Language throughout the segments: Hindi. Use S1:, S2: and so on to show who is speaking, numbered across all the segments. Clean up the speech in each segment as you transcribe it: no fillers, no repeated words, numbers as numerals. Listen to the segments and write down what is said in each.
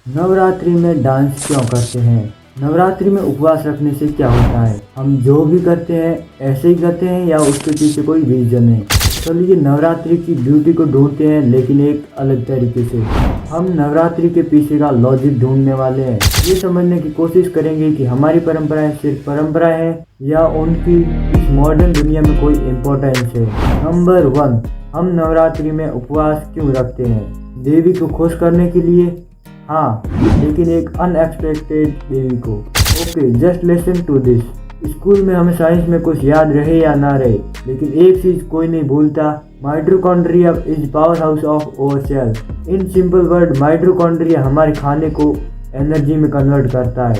S1: नवरात्रि में डांस क्यों करते हैं? नवरात्रि में उपवास रखने से क्या होता है? हम जो भी करते हैं ऐसे ही करते हैं या उसके पीछे कोई रीजन है? चलिए नवरात्रि की ब्यूटी को ढूंढते हैं, लेकिन एक अलग तरीके से। हम नवरात्रि के पीछे का लॉजिक ढूंढने वाले हैं। ये समझने की कोशिश करेंगे कि हमारी परंपराएं सिर्फ परंपराएं हैं या उनकी इस मॉडर्न दुनिया में कोई इम्पोर्टेंस है। नंबर 1, हम नवरात्रि में उपवास क्यों रखते हैं? देवी को खुश करने के लिए? हाँ, लेकिन एक अनएक्सपेक्टेड देवी को। Okay, just listen to this. School में हमें साइंस में कुछ याद रहे या ना रहे, लेकिन एक चीज कोई नहीं भूलता, mitochondria is power house of our cell. In simple word, mitochondria हमारे खाने को एनर्जी में कन्वर्ट करता है।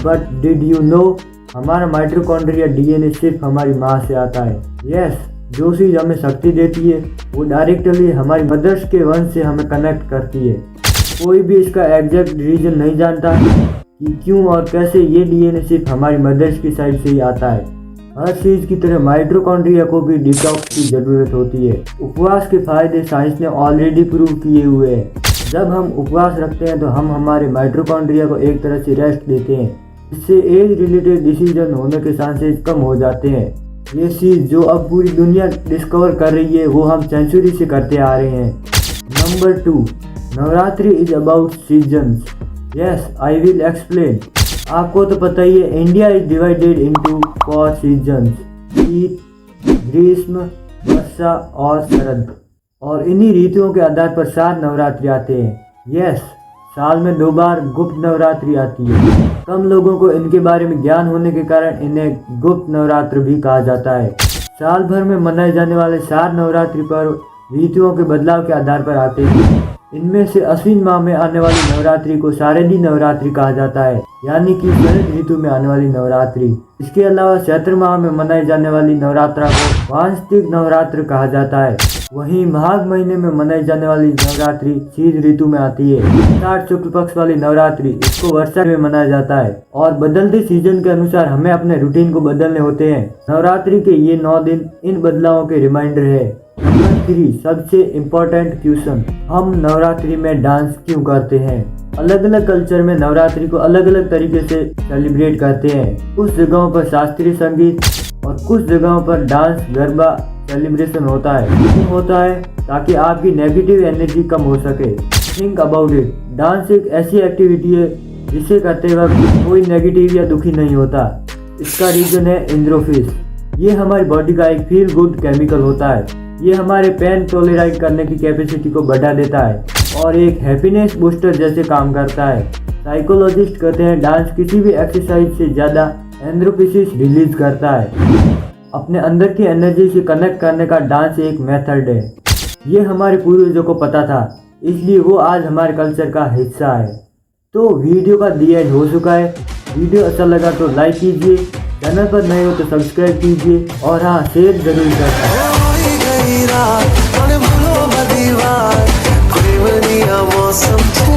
S1: बट डिड यू नो, हमारा माइटोकॉन्ड्रिया डीएनए सिर्फ हमारी माँ से आता है। यस, जो चीज हमें शक्ति देती है वो डायरेक्टली हमारी मदर्स के वंश से हमें कनेक्ट करती है। कोई भी इसका एग्जैक्ट रीजन नहीं जानता कि क्यों और कैसे ये डीएनए सिर्फ हमारी मदर्स की साइड से ही आता है। हर चीज की तरह माइटोकॉन्ड्रिया को भी डिटॉक्स की जरूरत होती है। उपवास के फायदे साइंस ने ऑलरेडी प्रूव किए हुए हैं। जब हम उपवास रखते हैं तो हम हमारे माइटोकॉन्ड्रिया को एक तरह से रेस्ट देते हैं। इससे एज रिलेटेड डिसीजन होने के चांसेस कम हो जाते हैं। ये चीज जो अब पूरी दुनिया डिस्कवर कर रही है वो हम सेंचुरी से करते आ रहे हैं। Number 2, Navratri is about seasons. Yes, I will explain. आपको तो पता ही है, India is divided into 4 seasons: शीत, ग्रीष्म, वर्षा और शरद। और इन्हीं ऋतुओं के आधार पर 7 नवरात्रि आते हैं। यस, साल में 2 बार गुप्त नवरात्रि आती है। कम लोगों को इनके बारे में ज्ञान होने के कारण इन्हें गुप्त नवरात्र भी कहा जाता है। साल भर में मनाए जाने वाले 4 नवरात्रि पर्व ऋतुओं के बदलाव के आधार पर आते हैं। इनमें से अश्विन माह में आने वाली नवरात्रि को शारदीय नवरात्रि कहा जाता है, यानी कि शरद ऋतु में आने वाली नवरात्रि। इसके अलावा चैत्र माह में मनाई जाने वाली नवरात्रा को वार्षिक नवरात्र कहा जाता है। वहीं माघ महीने में मनाई जाने वाली नवरात्रि शीत ऋतु में आती है। स्टार्ट शुक्ल पक्ष वाली नवरात्रि, इसको वर्षा में मनाया जाता है। और बदलते सीजन के अनुसार हमें अपने रूटीन को बदलने होते हैं। नवरात्रि के ये 9 दिन इन बदलावों के रिमाइंडर है। नंबर 3, सबसे इम्पोर्टेंट क्वेश्चन, हम नवरात्रि में डांस क्यों करते हैं? अलग अलग कल्चर में नवरात्रि को अलग अलग तरीके से सेलिब्रेट करते हैं। कुछ जगहों पर शास्त्रीय संगीत और कुछ जगहों पर डांस गरबा सेलिब्रेशन होता है। क्यों होता है? ताकि आपकी नेगेटिव एनर्जी कम हो सके। थिंक अबाउट इट, डांस एक ऐसी एक्टिविटी है जिसे करते वक्त कोई नेगेटिव या दुखी नहीं होता। इसका रीजन है एंडोर्फिन। ये हमारी बॉडी का एक फील गुड केमिकल होता है। ये हमारे पेन टॉलरेट करने की कैपेसिटी को बढ़ा देता है और एक हैप्पीनेस बूस्टर जैसे काम करता है। साइकोलॉजिस्ट कहते हैं डांस किसी भी एक्सरसाइज से ज़्यादा एंडोर्फिन रिलीज करता है। अपने अंदर की एनर्जी से कनेक्ट करने का डांस एक मेथड है। ये हमारे पूर्वजों को पता था, इसलिए वो आज हमारे कल्चर का हिस्सा है। तो वीडियो का दी एंड हो चुका है। वीडियो अच्छा लगा तो लाइक कीजिए, चैनल पर नए हो तो सब्सक्राइब कीजिए और हाँ, शेयर जरूर करें।
S2: रात, मौसम